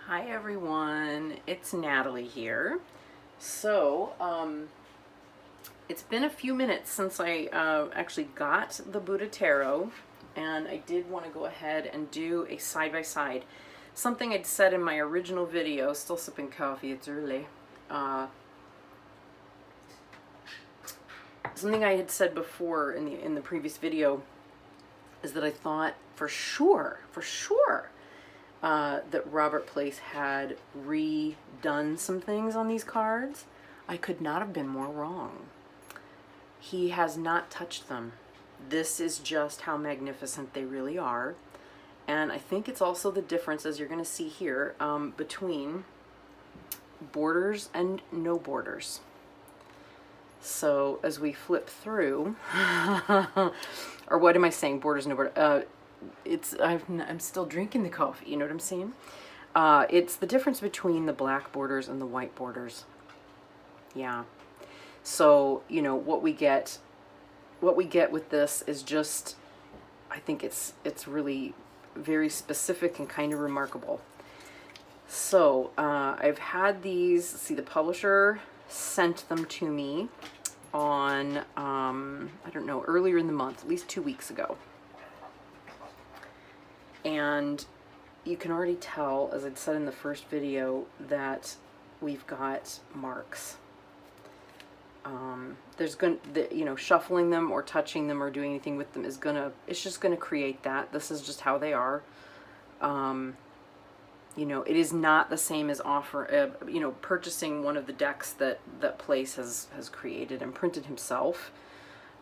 Hi everyone, it's Natalie here. So, it's been a few minutes since I actually got the Buddha Tarot, and I did want to go ahead and do a side-by-side. Something I'd said in my original video, still sipping coffee, it's early. Something I had said before in the previous video is that I thought for sure, that Robert Place had redone some things on these cards. I could not have been more wrong. He has not touched them. This is just how magnificent they really are. And I think it's also the difference, as you're going to see here, between borders and no borders. So as we flip through, or what am I saying, borders, no borders? I'm still drinking the coffee, you know what I'm saying? It's the difference between the black borders and the white borders. Yeah. So, you know, what we get with this is just, I think it's really very specific and kind of remarkable. So, I've had these, see, the publisher sent them to me on, I don't know, earlier in the month, at least 2 weeks ago. And you can already tell, as I'd said in the first video, that we've got marks. There's going to, you know, shuffling them or touching them or doing anything with them is it's just gonna create that. This is just how they are. You know, it is not the same as you know, purchasing one of the decks that Place has created and printed himself.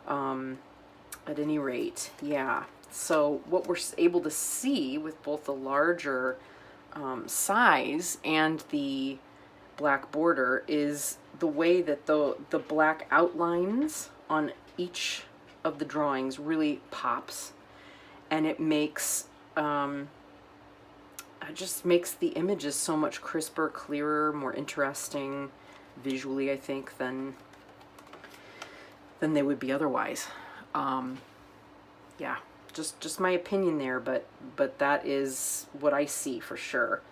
At any rate, yeah. So what we're able to see with both the larger size and the black border is the way that the black outlines on each of the drawings really pops, and it makes it just makes the images so much crisper, clearer, more interesting visually, I think, than they would be otherwise. Yeah. Just my opinion there, but that is what I see for sure.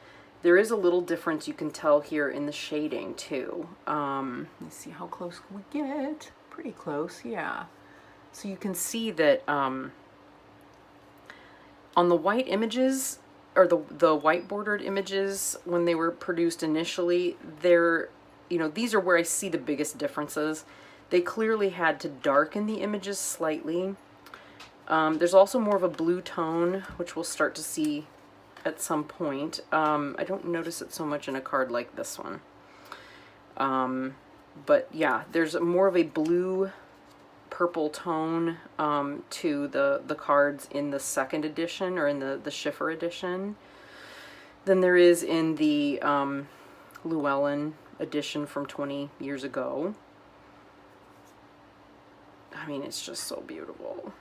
There is a little difference you can tell here in the shading too. Let's see, how close can we get? Pretty close, yeah. So you can see that on the white images, or the white bordered images, when they were produced initially, they're, you know, these are where I see the biggest differences. They clearly had to darken the images slightly. There's also more of a blue tone, which we'll start to see at some point. I don't notice it so much in a card like this one. But yeah, there's more of a blue-purple tone to the cards in the second edition, or in the Schiffer edition, than there is in the Llewellyn edition from 20 years ago. I mean, it's just so beautiful.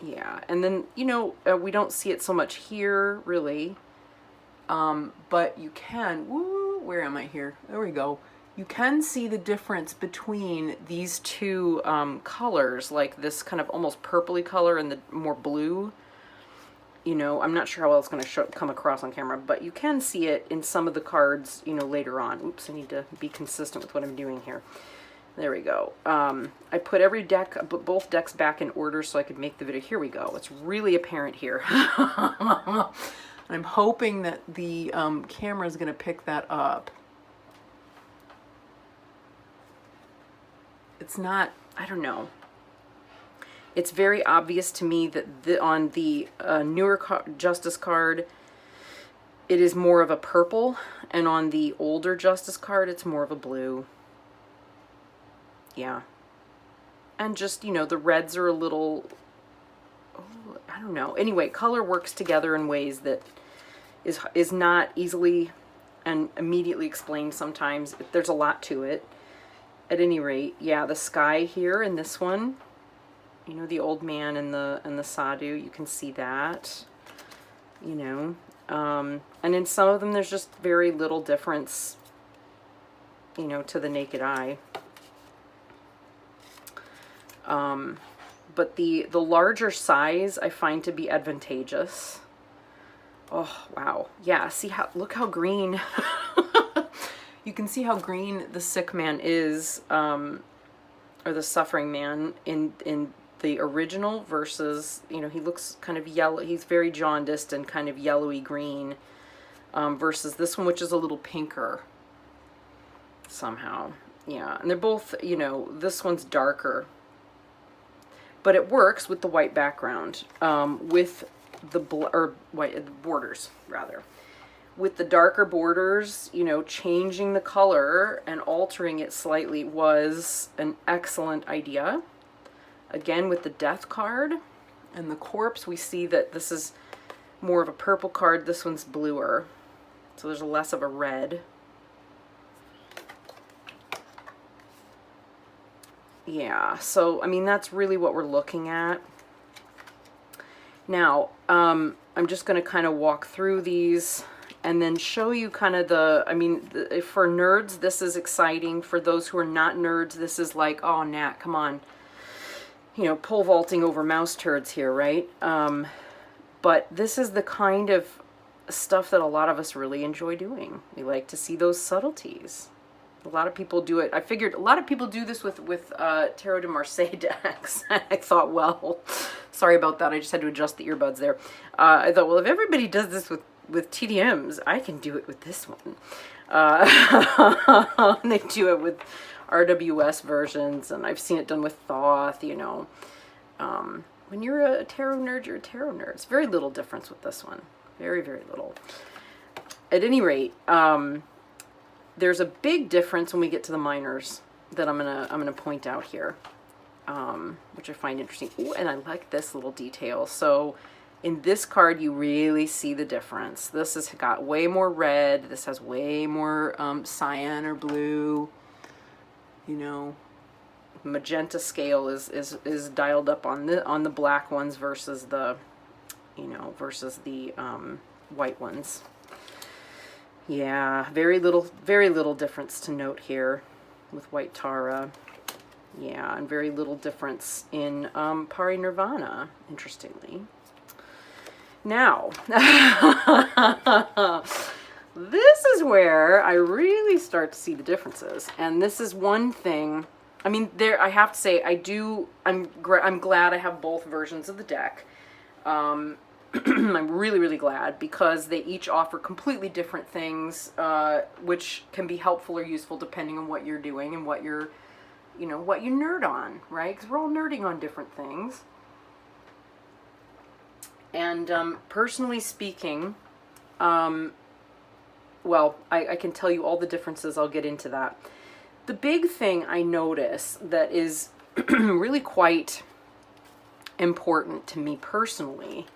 Yeah, and then, you know, we don't see it so much here, really, but you can, where am I here? There we go. You can see the difference between these two colors, like this kind of almost purpley color and the more blue. You know, I'm not sure how well it's going to come across on camera, but you can see it in some of the cards, you know, later on. Oops, I need to be consistent with what I'm doing here. There we go. I put both decks back in order so I could make the video. Here we go. It's really apparent here. I'm hoping that the camera is going to pick that up. It's not, I don't know. It's very obvious to me that on the newer Justice card, it is more of a purple, and on the older Justice card, it's more of a blue. Yeah. And just, you know, the reds are a little, I don't know. Anyway, color works together in ways that is not easily and immediately explained sometimes. There's a lot to it. At any rate, yeah, the sky here in this one, you know, the old man and the sadhu, you can see that, you know. And in some of them, there's just very little difference, you know, to the naked eye. But the larger size I find to be advantageous Oh, wow. Yeah, see how, look how green. You can see how green the sick man is, or the suffering man in the original versus, you know, he looks kind of yellow. He's very jaundiced and kind of yellowy green, versus this one, which is a little pinker somehow. Yeah, and they're both, you know, this one's darker, but it works with the white background, with the white borders rather. With the darker borders, you know, changing the color and altering it slightly was an excellent idea. Again, with the death card and the corpse, we see that this is more of a purple card. This one's bluer. So there's less of a red. Yeah, so, I mean, that's really what we're looking at. Now, I'm just going to kind of walk through these and then show you kind of the, I mean, for nerds, this is exciting. For those who are not nerds, this is like, oh, Nat, come on. You know, pole vaulting over mouse turds here, right? But this is the kind of stuff that a lot of us really enjoy doing. We like to see those subtleties. A lot of people do it. I figured a lot of people do this with Tarot de Marseille decks. I thought, well, sorry about that. I just had to adjust the earbuds there. I thought, well, if everybody does this with TDMs, I can do it with this one. They do it with RWS versions, and I've seen it done with Thoth, you know. When you're a tarot nerd, you're a tarot nerd. It's very little difference with this one. Very, very little. At any rate, there's a big difference when we get to the minors that I'm gonna point out here, which I find interesting. Ooh, and I like this little detail. So in this card, you really see the difference. This has got way more red. This has way more cyan or blue. You know, magenta scale is dialed up on the black ones versus the, you know, versus the white ones. Yeah, very little difference to note here with White Tara. Yeah, and very little difference in Pari Nirvana, interestingly. Now, this is where I really start to see the differences. And this is one thing, I mean, I have to say, I'm glad I have both versions of the deck. I'm really, really glad, because they each offer completely different things, which can be helpful or useful depending on what you're doing and what you're, you know, what you nerd on, right? Because we're all nerding on different things. And personally speaking, well, I can tell you all the differences. I'll get into that. The big thing I notice that is really quite important to me personally,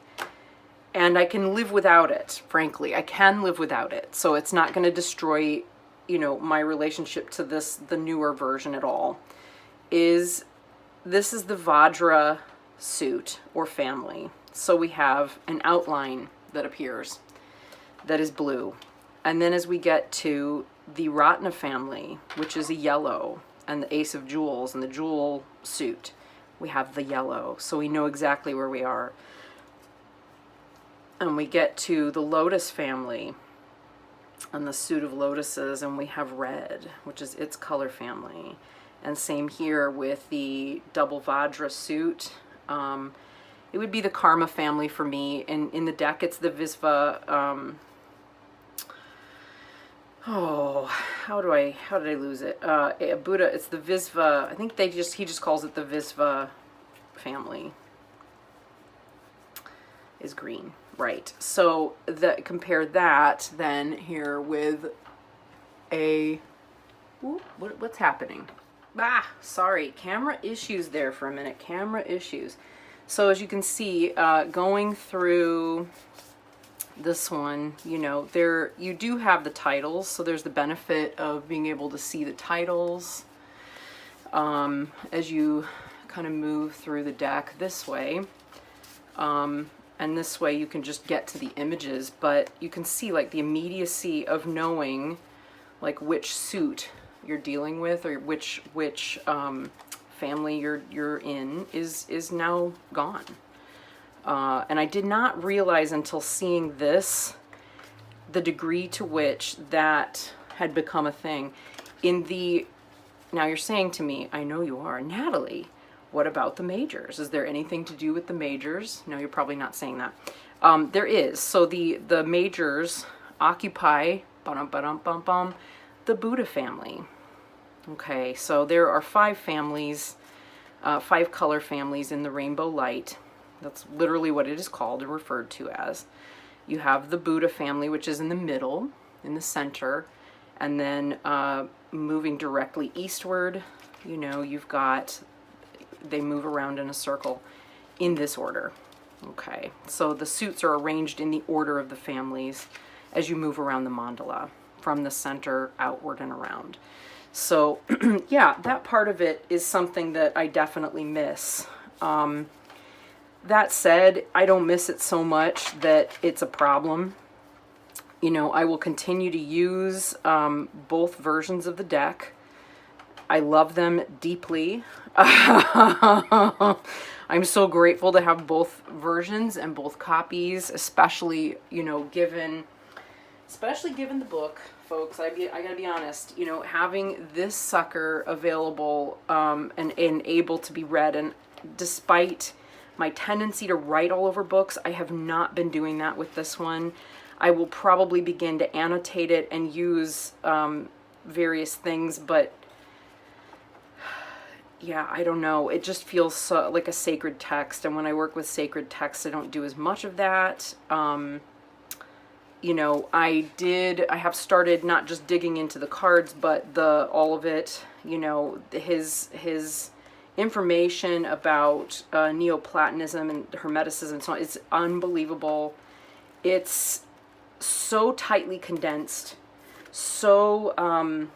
and I can live without it, frankly. I can live without it. So it's not going to destroy, you know, my relationship to the newer version at all. This is the Vajra suit or family. So we have an outline that appears that is blue. And then as we get to the Ratna family, which is a yellow, and the Ace of Jewels and the jewel suit, we have the yellow. So we know exactly where we are. And we get to the Lotus family and the suit of lotuses, and we have red, which is its color family. And same here with the double Vajra suit. It would be the Karma family for me. And in the deck, it's the Visva. How did I lose it? Buddha, it's the Visva. I think he just calls it the Visva family. Is green. Right, so compare that then here with what's happening? Sorry, camera issues there for a minute, camera issues. So as you can see, going through this one, you know, you do have the titles, so there's the benefit of being able to see the titles as you kind of move through the deck this way. And this way you can just get to the images, but you can see like the immediacy of knowing like which suit you're dealing with, or which family you're in is now gone. And I did not realize until seeing this, the degree to which that had become a thing. Now you're saying to me, I know you are, Natalie, what about the majors? Is there anything to do with the majors? No, you're probably not saying that. There is. So the majors occupy, the Buddha family. Okay, so there are 5 families, 5 color families in the rainbow light. That's literally what it is called and referred to as. You have the Buddha family, which is in the middle, in the center, and then moving directly eastward, you know, you've got, they move around in a circle in this order. Okay, so the suits are arranged in the order of the families as you move around the mandala, from the center outward and around. So yeah, that part of it is something that I definitely miss. That said, I don't miss it so much that it's a problem. You know, I will continue to use both versions of the deck. I love them deeply. I'm so grateful to have both versions and both copies, especially, you know, especially given the book, folks. I gotta be honest, you know, having this sucker available and able to be read, and despite my tendency to write all over books, I have not been doing that with this one. I will probably begin to annotate it and use various things, but yeah, I don't know. It just feels so, like a sacred text, and when I work with sacred texts, I don't do as much of that. You know, I have started not just digging into the cards, but all of it, you know, his information about Neoplatonism and Hermeticism and so on. It's unbelievable. It's so tightly condensed, so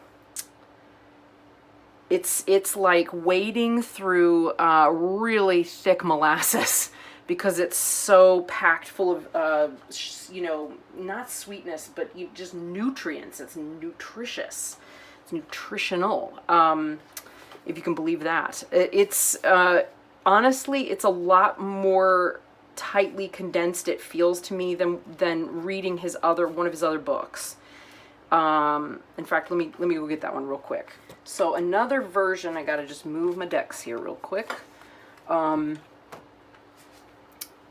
it's like wading through really thick molasses, because it's so packed full of you know, not sweetness, but just nutrients. It's nutritious, it's nutritional, if you can believe that. It's honestly, it's a lot more tightly condensed, it feels to me, than reading one of his other books. In fact, let me go get that one real quick. So another version, I gotta just move my decks here real quick, of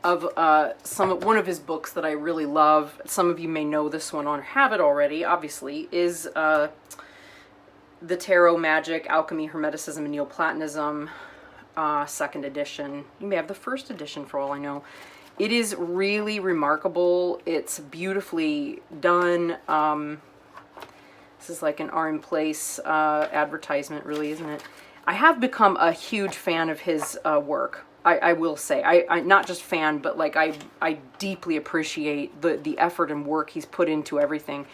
one of his books that I really love. Some of you may know this one or have it already, obviously, is the Tarot Magic, Alchemy, Hermeticism, and Neoplatonism, 2nd edition. You may have the 1st edition for all I know. It is really remarkable. It's beautifully done. This is like an RM Place advertisement, really, isn't it? I have become a huge fan of his work. I will say, I not just fan, but like I deeply appreciate the effort and work he's put into everything.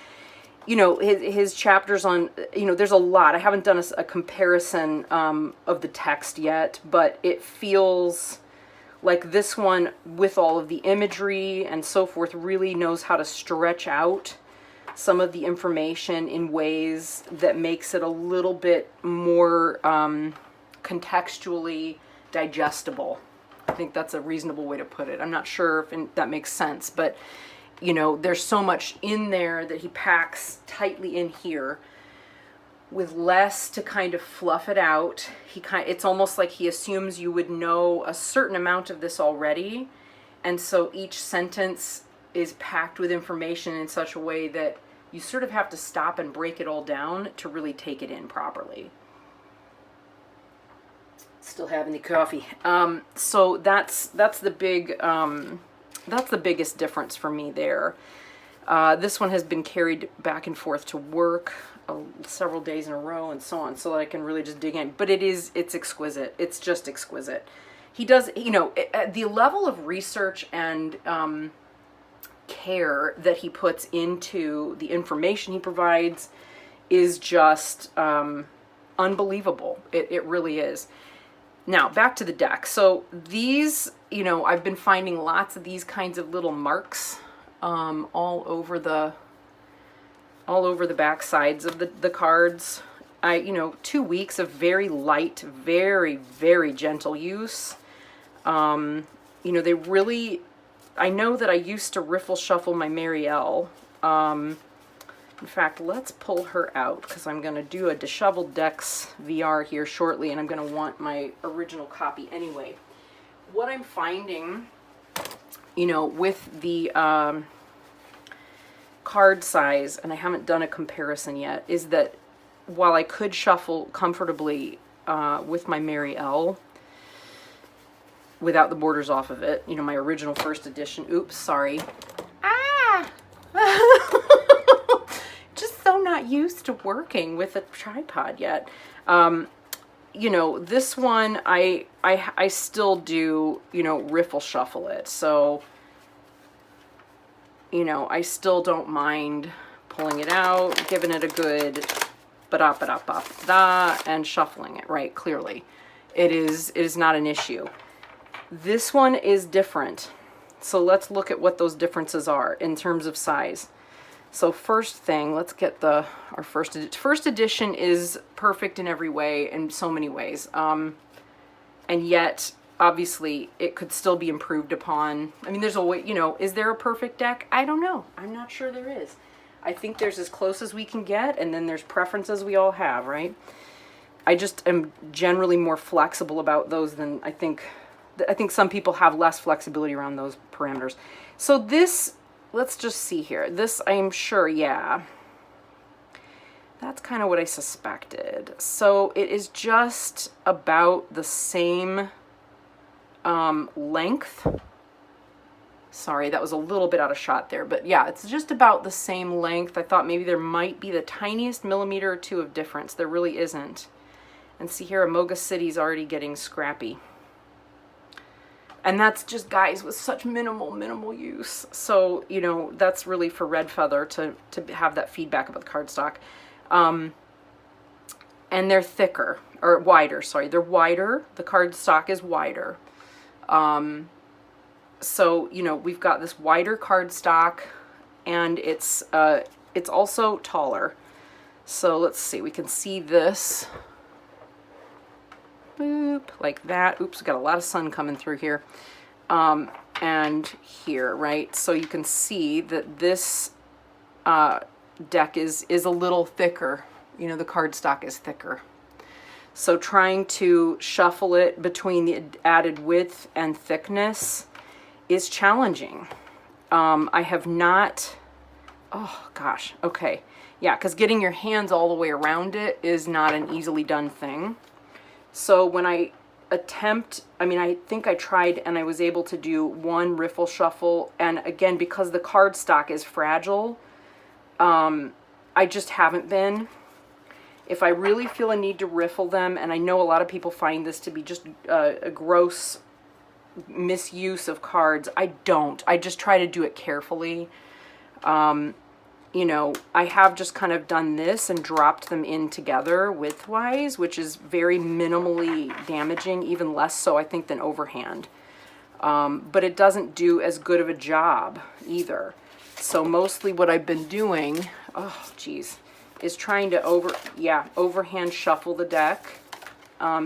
You know, his chapters on, you know, there's a lot. I haven't done a comparison of the text yet, but it feels like this one, with all of the imagery and so forth, really knows how to stretch out some of the information in ways that makes it a little bit more contextually digestible. I think that's a reasonable way to put it. I'm not sure if that makes sense, but you know, there's so much in there that he packs tightly in here with less to kind of fluff it out. It's almost like he assumes you would know a certain amount of this already, and so each sentence is packed with information in such a way that you sort of have to stop and break it all down to really take it in properly. Still having the coffee. So that's the biggest difference for me there. This one has been carried back and forth to work several days in a row and so on, so that I can really just dig in. But it's exquisite. It's just exquisite. He does, you know, the level of research and care that he puts into the information he provides is just unbelievable. It really is. Now, back to the deck. So these, you know, I've been finding lots of these kinds of little marks all over the back sides of the cards. You know, 2 weeks of very light, very, very gentle use. you know, they really, I know that I used to riffle shuffle my Marielle. In fact, let's pull her out because I'm going to do a Disheveled Decks VR here shortly, and I'm going to want my original copy anyway. What I'm finding, you know, with the card size, and I haven't done a comparison yet, is that while I could shuffle comfortably with my Marielle without the borders off of it, you know, my original first edition, oops, sorry. Ah! Just so not used to working with a tripod yet. You know, this one, I still do, you know, riffle shuffle it. So, you know, I still don't mind pulling it out, giving it a good ba-da-ba-da-ba-da, and shuffling it, right, clearly. It is not an issue. This one is different. So let's look at what those differences are in terms of size. So first thing, let's get our first edition is perfect in every way, in so many ways. And yet, obviously, it could still be improved upon. I mean, there's a way, you know, is there a perfect deck? I don't know. I'm not sure there is. I think there's as close as we can get, and then there's preferences we all have, right? I just am generally more flexible about those than I think some people have less flexibility around those parameters. So this, let's just see here. This, I'm sure, yeah. That's kind of what I suspected. So it is just about the same length. Sorry, that was a little bit out of shot there. But yeah, it's just about the same length. I thought maybe there might be the tiniest millimeter or two of difference. There really isn't. And see here, Amoga City's already getting scrappy. And that's just guys with such minimal use. So, you know, that's really for Red Feather to have that feedback about the cardstock. And they're thicker, or wider, sorry. They're wider. The cardstock is wider. So, you know, we've got this wider cardstock, and it's also taller. So let's see, we can see this. Boop, like that. Oops, we got a lot of sun coming through here. And here, right? So you can see that this deck is a little thicker. You know, the cardstock is thicker. So trying to shuffle it between the added width and thickness is challenging. I have not, oh gosh, okay. Yeah, because getting your hands all the way around it is not an easily done thing. So when I attempt, I mean, I think I tried and I was able to do one riffle shuffle. And again, because the cardstock is fragile, I just haven't been. If I really feel a need to riffle them, and I know a lot of people find this to be just a gross misuse of cards, I don't. I just try to do it carefully. You know, I have just kind of done this and dropped them in together widthwise, which is very minimally damaging, even less so, I think, than overhand. But it doesn't do as good of a job either. So mostly what I've been doing, oh, geez, is trying to overhand shuffle the deck.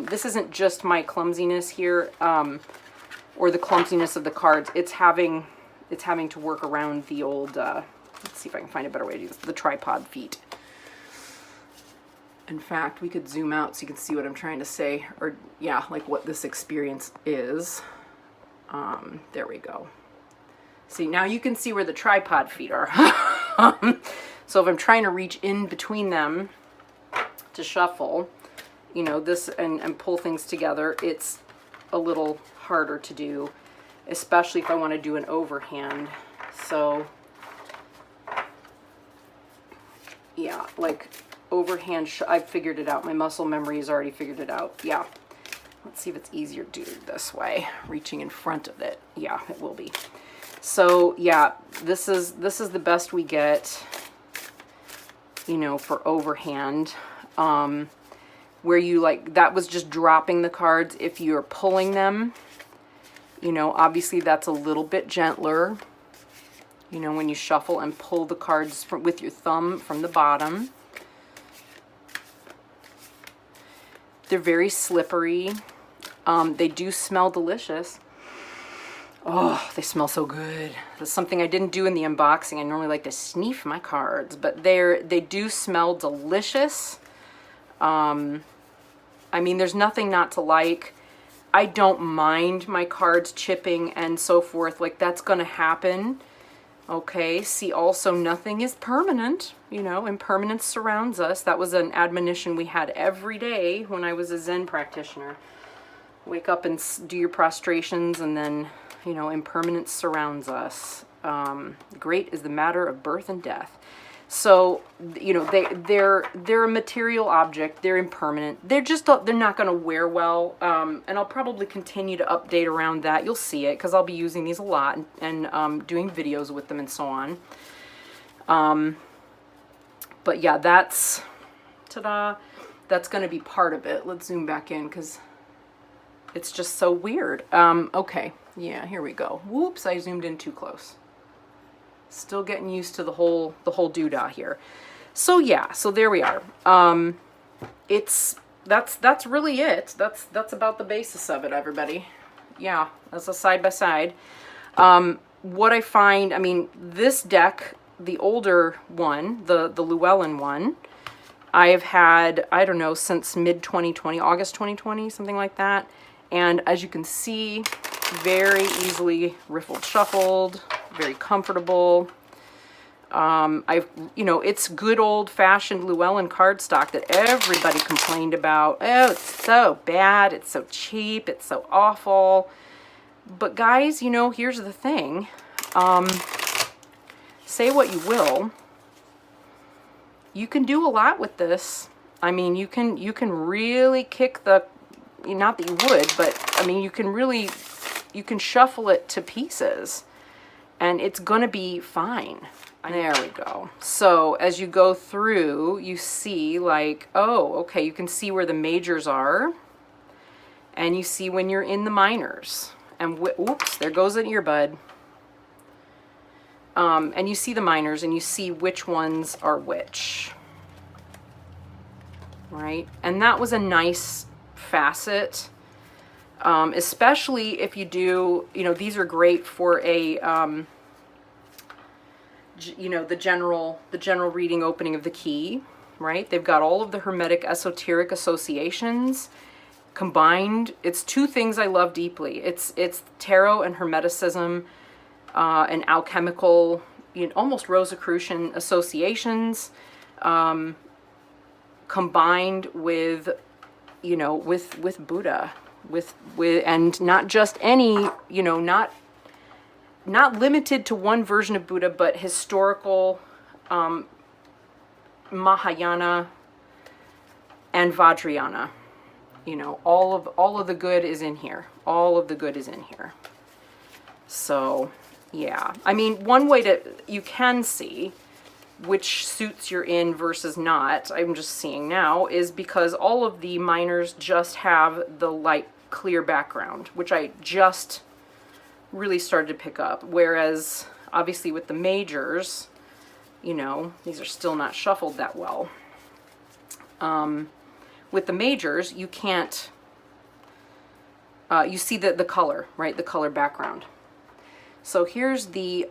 This isn't just my clumsiness here, or the clumsiness of the cards. It's having to work around the old, let's see if I can find a better way to do this, the tripod feet. In fact, we could zoom out so you can see what I'm trying to say, or yeah, like what this experience is. There we go. See, now you can see where the tripod feet are. So if I'm trying to reach in between them to shuffle, you know, this and pull things together, it's a little harder to do, especially if I want to do an overhand. So yeah, like overhand, I've figured it out. My muscle memory has already figured it out. Yeah. Let's see if it's easier to do this way, reaching in front of it. Yeah, it will be. So yeah, this is the best we get, you know, for overhand. Where you like, that was just dropping the cards. If you're pulling them, you know, obviously that's a little bit gentler. You know, when you shuffle and pull the cards with your thumb from the bottom. They're very slippery. They do smell delicious. Oh, they smell so good. That's something I didn't do in the unboxing. I normally like to sniff my cards, but they do smell delicious. I mean, there's nothing not to like. I don't mind my cards chipping and so forth. Like, that's going to happen. Okay, see also, nothing is permanent. You know, impermanence surrounds us. That was an admonition we had every day when I was a Zen practitioner. Wake up and do your prostrations, and then, you know, impermanence surrounds us. Great is the matter of birth and death. So, you know, they're a material object. They're impermanent. They're not going to wear well. And I'll probably continue to update around that. You'll see it because I'll be using these a lot and doing videos with them and so on. But yeah, that's, ta-da, that's going to be part of it. Let's zoom back in because it's just so weird. Okay, yeah, here we go. Whoops, I zoomed in too close. Still getting used to the whole doodah here. So yeah, so there we are. That's really it. That's about the basis of it, everybody. Yeah, that's a side by side. What I find, I mean, this deck, the older one, the Llewellyn one, I have had, I don't know, since mid-2020, August 2020, something like that. And as you can see, very easily riffled, shuffled, very comfortable. You know, it's good old-fashioned Llewellyn cardstock that everybody complained about. Oh, it's so bad, it's so cheap, it's so awful. But guys, you know, here's the thing. Say what you will, you can do a lot with this. I mean, you can really kick the, not that you would, but I mean, you can shuffle it to pieces and it's gonna be fine. There we go. So as you go through, you see like, oh, okay, you can see where the majors are and you see when you're in the minors. And oops, there goes an earbud. And you see the minors and you see which ones are which. Right? And that was a nice facet. Especially if you do, you know, these are great for a, you know, the general reading opening of the key, right? They've got all of the Hermetic esoteric associations combined. It's two things I love deeply. It's tarot and Hermeticism, and alchemical, you know, almost Rosicrucian associations, combined with, you know, with Buddha, with and not just any, you know, not limited to one version of Buddha, but historical, Mahayana and Vajrayana. You know, all of the good is in here. All of the good is in here. So, yeah. I mean, one way you can see which suits you're in versus not, I'm just seeing now, is because all of the minors just have the light clear background, which I just really started to pick up. Whereas, obviously with the majors, you know, these are still not shuffled that well. With the majors, you can't, you see the color, right? The color background. So here's the,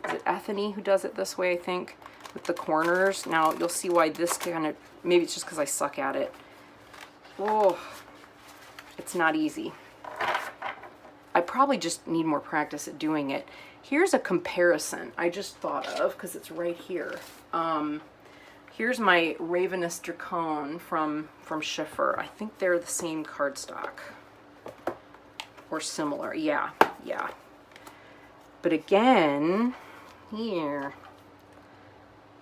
is it Ethany who does it this way, I think, with the corners. Now, you'll see why this kind of, maybe it's just because I suck at it. Oh, it's not easy. I probably just need more practice at doing it. Here's a comparison I just thought of, because it's right here. Here's my Ravenous Dracone from Schiffer. I think they're the same cardstock. Or similar. Yeah, yeah. But again, here.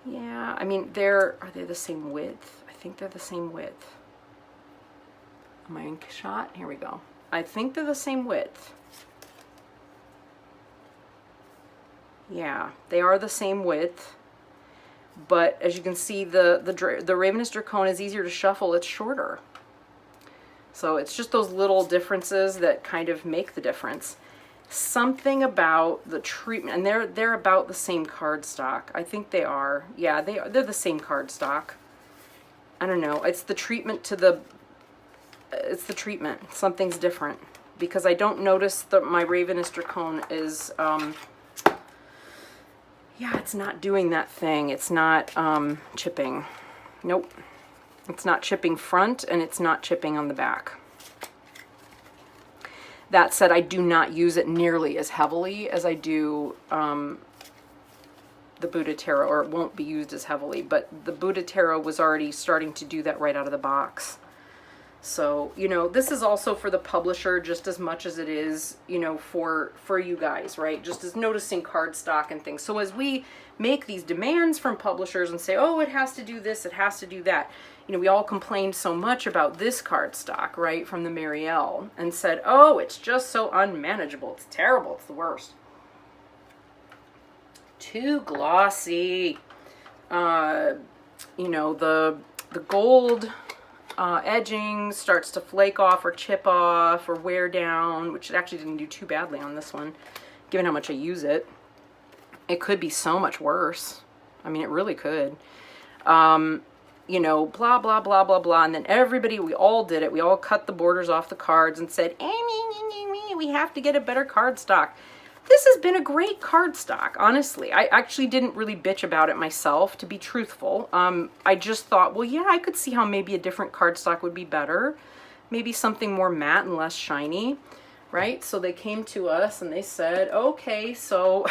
Yeah, I mean, are they the same width? I think they're the same width. Am I in shot? Here we go. I think they're the same width. Yeah, they are the same width. But as you can see, the Ravenous Dracone is easier to shuffle. It's shorter. So it's just those little differences that kind of make the difference. Something about the treatment, and they're about the same cardstock. I think they are. Yeah, they're the same cardstock. I don't know. It's the treatment to the. It's the treatment. Something's different. because I don't notice that my Ravenistor cone is, yeah, it's not doing that thing. It's not chipping. Nope. It's not chipping front, and it's not chipping on the back. That said, I do not use it nearly as heavily as I do the Buddha Tarot, or it won't be used as heavily, but the Buddha Tarot was already starting to do that right out of the box. So, you know, this is also for the publisher just as much as it is, you know, for you guys, right? Just as noticing cardstock and things. So as we make these demands from publishers and say, oh, it has to do this, it has to do that. You know, we all complained so much about this cardstock, right, from the Marielle, and said, oh, it's just so unmanageable. It's terrible. It's the worst. Too glossy. You know, the gold edging starts to flake off or chip off or wear down, which it actually didn't do too badly on this one, given how much I use it. It could be so much worse. I mean, it really could. You know, blah, blah, blah, blah, blah. And then everybody, we all did it. We all cut the borders off the cards and said, we have to get a better cardstock. This has been a great cardstock, honestly. I actually didn't really bitch about it myself, to be truthful. I just thought, well, yeah, I could see how maybe a different cardstock would be better. Maybe something more matte and less shiny, right? So they came to us and they said, okay, so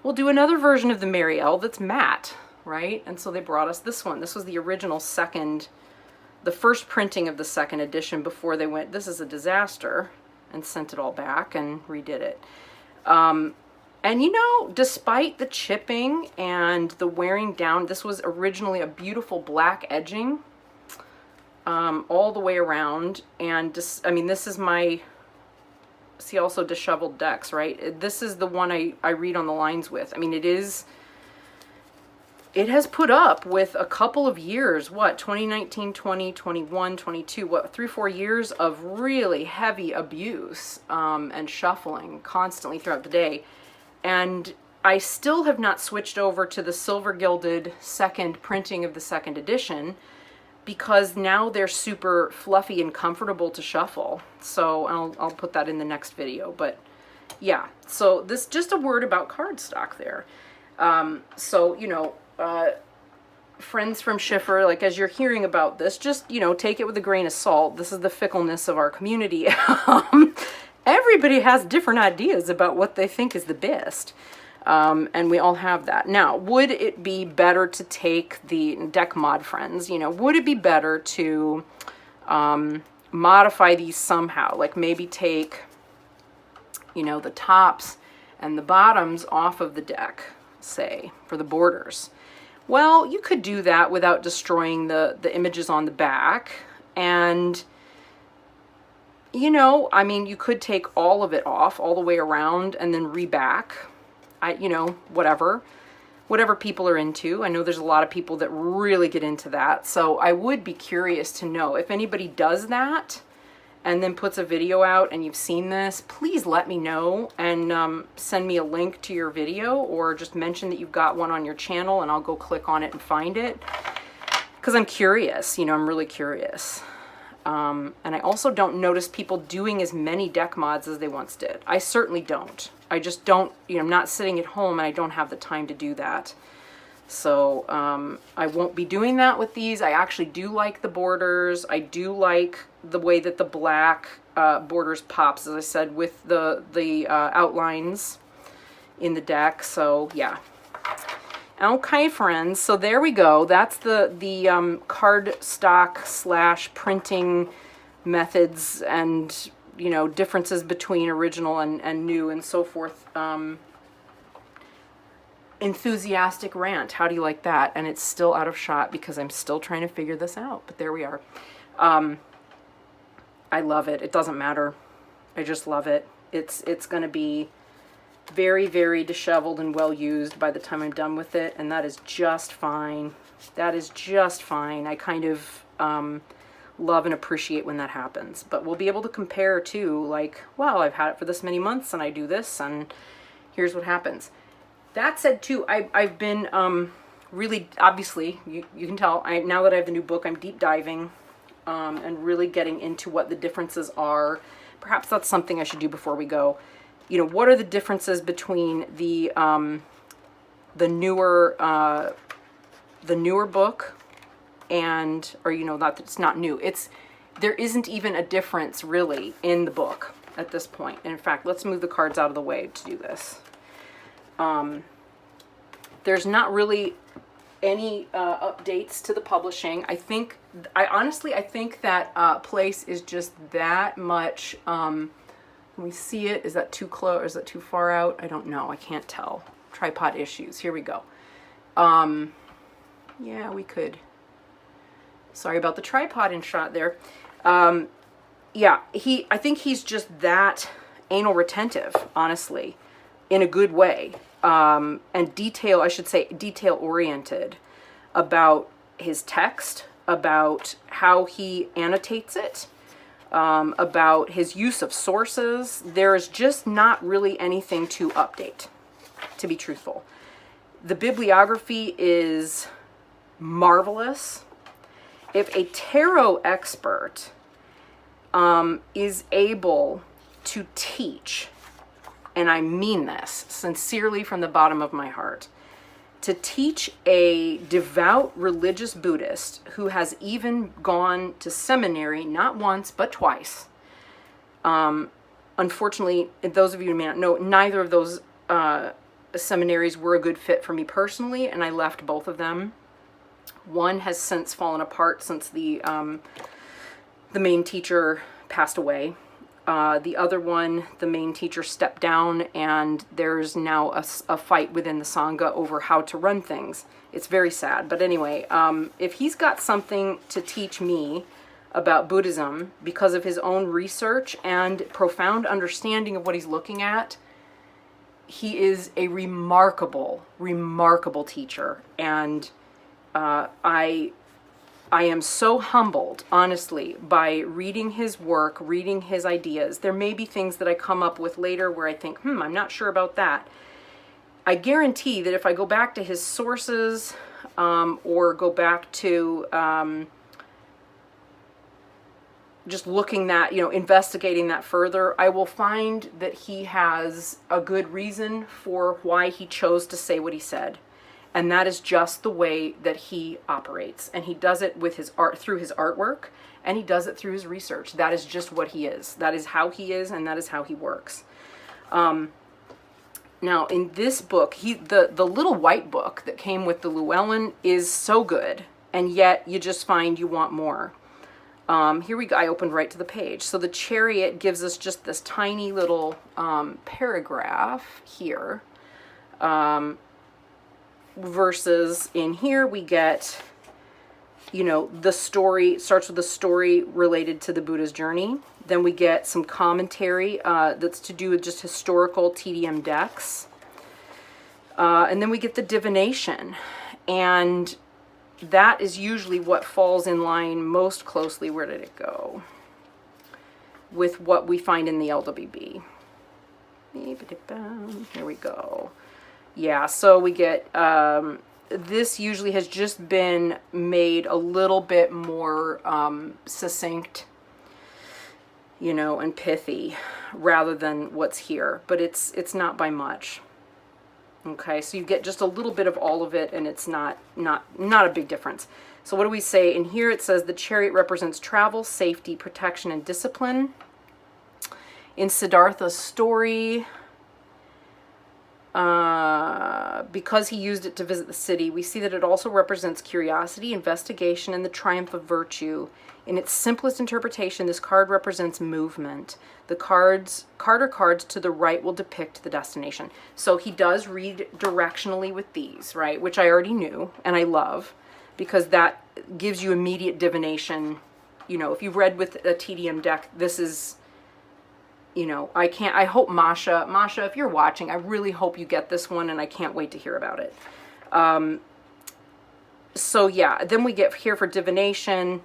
we'll do another version of the Marielle that's matte, right? And so they brought us this one. This was the original the first printing of the second edition before they went, this is a disaster, and sent it all back and redid it. And you know, despite the chipping and the wearing down, this was originally a beautiful black edging, all the way around. And I mean, this is my, see, also disheveled decks, right? This is the one I read on the lines with. I mean, it has put up with a couple of years, what, 2019, 20, 21, 22, what, 3-4 years of really heavy abuse and shuffling constantly throughout the day. And I still have not switched over to the silver gilded second printing of the second edition, because now they're super fluffy and comfortable to shuffle. So I'll put that in the next video. But yeah, so this, just a word about cardstock there. So, you know, friends from Schiffer, like, as you're hearing about this, just, you know, take it with a grain of salt. This is the fickleness of our community. Everybody has different ideas about what they think is the best. And we all have that. Now, would it be better to take the deck mod friends, you know, would it be better to modify these somehow? Like maybe take, you know, the tops and the bottoms off of the deck, say, for the borders. Well, you could do that without destroying the images on the back. And, you know, I mean, you could take all of it off all the way around and then reback. You know, whatever people are into. I know there's a lot of people that really get into that. So I would be curious to know if anybody does that and then puts a video out and you've seen this, please let me know and send me a link to your video, or just mention that you've got one on your channel and I'll go click on it and find it. Because I'm curious, you know, I'm really curious. And I also don't notice people doing as many deck mods as they once did. I certainly don't. I just don't, you know, I'm not sitting at home and I don't have the time to do that. So I won't be doing that with these. I actually do like the borders. I do like the way that the black borders pops, as I said, with the outlines in the deck. So yeah. Okay, friends, so there we go. That's the cardstock / printing methods and, you know, differences between original and new and so forth. Enthusiastic rant. How do you like that? And it's still out of shot because I'm still trying to figure this out. But there we are. I love it. It doesn't matter. I just love it. It's going to be very, very disheveled and well used by the time I'm done with it, and that is just fine. That is just fine. I kind of love and appreciate when that happens. But we'll be able to compare too, like, well, I've had it for this many months and I do this and here's what happens. That said too, I've been really, obviously, you can tell, now that I have the new book, I'm deep diving and really getting into what the differences are perhaps that's something I should do before we go. You know, what are the differences between the newer book and, or, you know, not that it's not new. There isn't even a difference really in the book at this point. And in fact, let's move the cards out of the way to do this. There's not really any updates to the publishing. I honestly think that place is just that much, can we see it? Is that too close, or is that too far out? I don't know, I can't tell. Tripod issues, here we go. Yeah, we could. Sorry about the tripod in shot there. Yeah, I think he's just that anal retentive, honestly, in a good way. And I should say detail oriented about his text, about how he annotates it, about his use of sources. There's just not really anything to update, to be truthful. The bibliography is marvelous. If a tarot expert is able to teach, and I mean this sincerely from the bottom of my heart, to teach a devout religious Buddhist who has even gone to seminary not once but twice. Unfortunately, those of you who may not know, neither of those seminaries were a good fit for me personally, and I left both of them. One has since fallen apart since the main teacher passed away. The other one, the main teacher stepped down, and there's now a fight within the Sangha over how to run things. It's very sad. But anyway, if he's got something to teach me about Buddhism because of his own research and profound understanding of what he's looking at, he is a remarkable, remarkable teacher. And I am so humbled, honestly, by reading his work, reading his ideas. There may be things that I come up with later where I think, I'm not sure about that. I guarantee that if I go back to his sources, or go back to just looking that, investigating that further, I will find that he has a good reason for why he chose to say what he said. And that is just the way that he operates. And he does it with his art, through his artwork, and he does it through his research. That is just what he is. That is how he is, and that is how he works. Now, in this book, the little white book that came with the Llewellyn is so good, and yet you just find you want more. Here we go. I opened right to the page. So the Chariot gives us just this tiny little paragraph here. Versus in here we get, the story, starts with the story related to the Buddha's journey. Then we get some commentary that's to do with just historical TDM decks. And then we get the divination. And that is usually what falls in line most closely, where did it go? With what we find in the LWB. Here we go. Yeah, so we get, this usually has just been made a little bit more succinct, and pithy rather than what's here. But it's not by much. Okay, so you get just a little bit of all of it, and it's not a big difference. So what do we say? In here it says the Chariot represents travel, safety, protection, and discipline. In Siddhartha's story, because he used it to visit the city, we see that it also represents curiosity, investigation, and the triumph of virtue. In its simplest interpretation, this card represents movement. The card or cards to the right will depict the destination. So he does read directionally with these, right? Which I already knew, and I love, because that gives you immediate divination. If you've read with a TDM deck, this is... I hope Masha, if you're watching, I really hope you get this one, and I can't wait to hear about it. So yeah, then we get here for divination,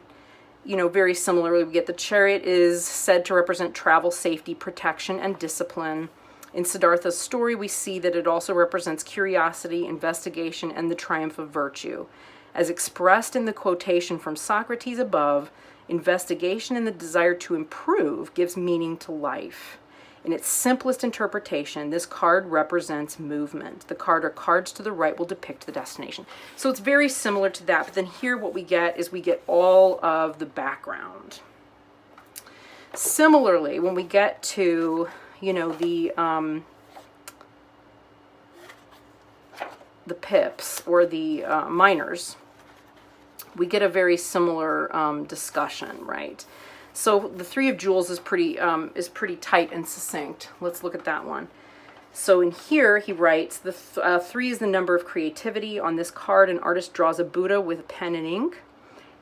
very similarly, we get the Chariot is said to represent travel, safety, protection, and discipline. In Siddhartha's story, we see that it also represents curiosity, investigation, and the triumph of virtue. As expressed in the quotation from Socrates above, Investigation and the desire to improve gives meaning to life. In its simplest interpretation, this card represents movement. The card or cards to the right will depict the destination. So it's very similar to that, but then here what we get is we get all of the background. Similarly, when we get to, you know, the pips or the minors, we get a very similar discussion, right? So the Three of Jewels is pretty tight and succinct. Let's look at that one. So in here he writes, the 3 is the number of creativity. On this card, an artist draws a Buddha with a pen and ink.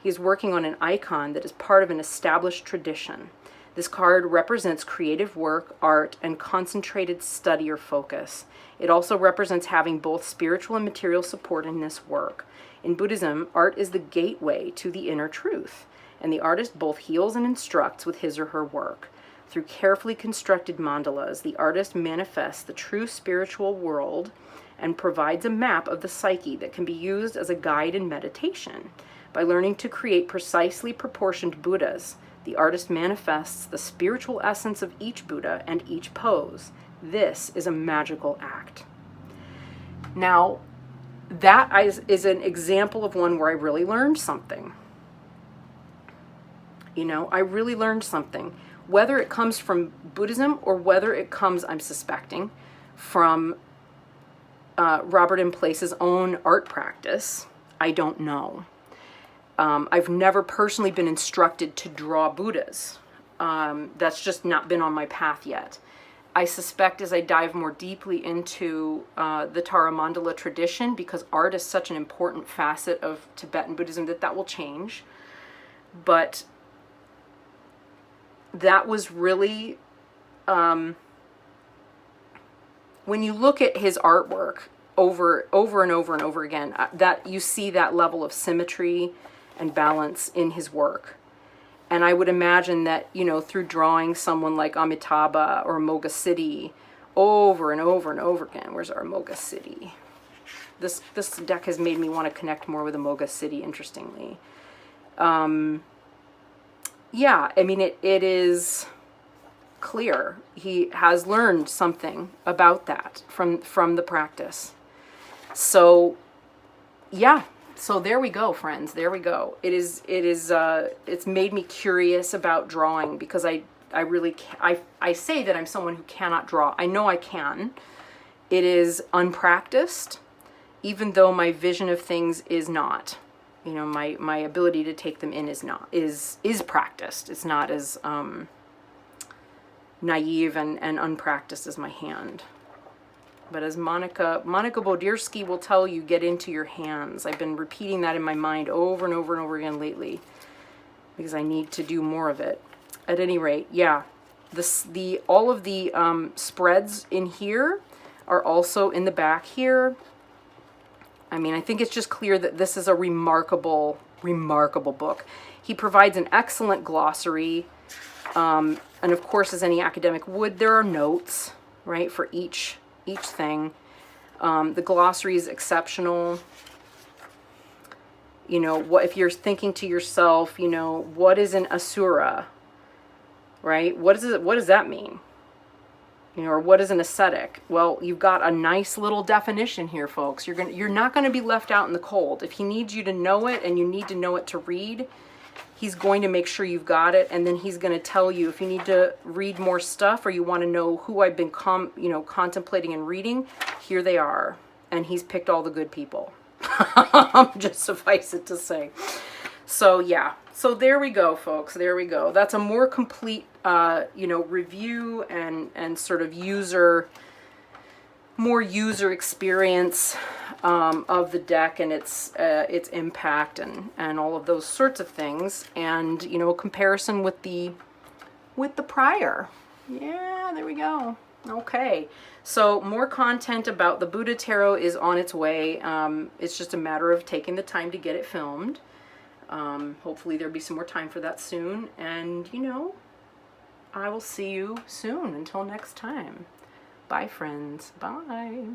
He's working on an icon that is part of an established tradition. This card represents creative work, art, and concentrated study or focus. It also represents having both spiritual and material support in this work. In Buddhism, art is the gateway to the inner truth, and the artist both heals and instructs with his or her work. Through carefully constructed mandalas, the artist manifests the true spiritual world and provides a map of the psyche that can be used as a guide in meditation. By learning to create precisely proportioned Buddhas, the artist manifests the spiritual essence of each Buddha and each pose. This is a magical act. Now, that is an example of one where I really learned something. You know, I really learned something. Whether it comes from Buddhism or whether it comes, I'm suspecting, from Robert M. Place's own art practice, I don't know. I've never personally been instructed to draw Buddhas. That's just not been on my path yet. I suspect as I dive more deeply into the Tara Mandala tradition, because art is such an important facet of Tibetan Buddhism, that will change. But that was really, when you look at his artwork over and over again, that you see that level of symmetry and balance in his work. And I would imagine that, you know, through drawing someone like Amitabha or Moga Siddhi over and over and over again. Where's our Moga Siddhi? This deck has made me want to connect more with a Moga Siddhi, interestingly. Yeah, I mean, it is clear he has learned something about that from the practice. So, yeah. So there we go, friends. There we go. It's made me curious about drawing, because I say that I'm someone who cannot draw. I know I can. It is unpracticed, even though my vision of things is not. You know, my ability to take them in is practiced. It's not as naive and unpracticed as my hand. But as Monica Bodirski will tell you, get into your hands. I've been repeating that in my mind over and over and over again lately, because I need to do more of it. At any rate, yeah, all of the spreads in here are also in the back here. I mean, I think it's just clear that this is a remarkable book. He provides an excellent glossary, and of course, as any academic would, there are notes, right, for each thing. The glossary is exceptional. You know, what if you're thinking to yourself, you know, what is an asura, right? What does that mean? You know, or what is an ascetic? Well, you've got a nice little definition here, folks. You're not going to be left out in the cold. If he needs you to know it, and you need to know it to read, he's going to make sure you've got it, and then he's going to tell you if you need to read more stuff, or you want to know who I've been contemplating and reading, here they are. And he's picked all the good people. Just suffice it to say. So yeah, so there we go, folks. There we go. That's a more complete review and sort of more user experience of the deck and its impact and all of those sorts of things, and you know, a comparison with the prior. Yeah, there we go. Okay, so more content about the Buddha Tarot is on its way. It's just a matter of taking the time to get it filmed. Hopefully there'll be some more time for that soon, and you know, I will see you soon. Until next time. Bye, friends. Bye.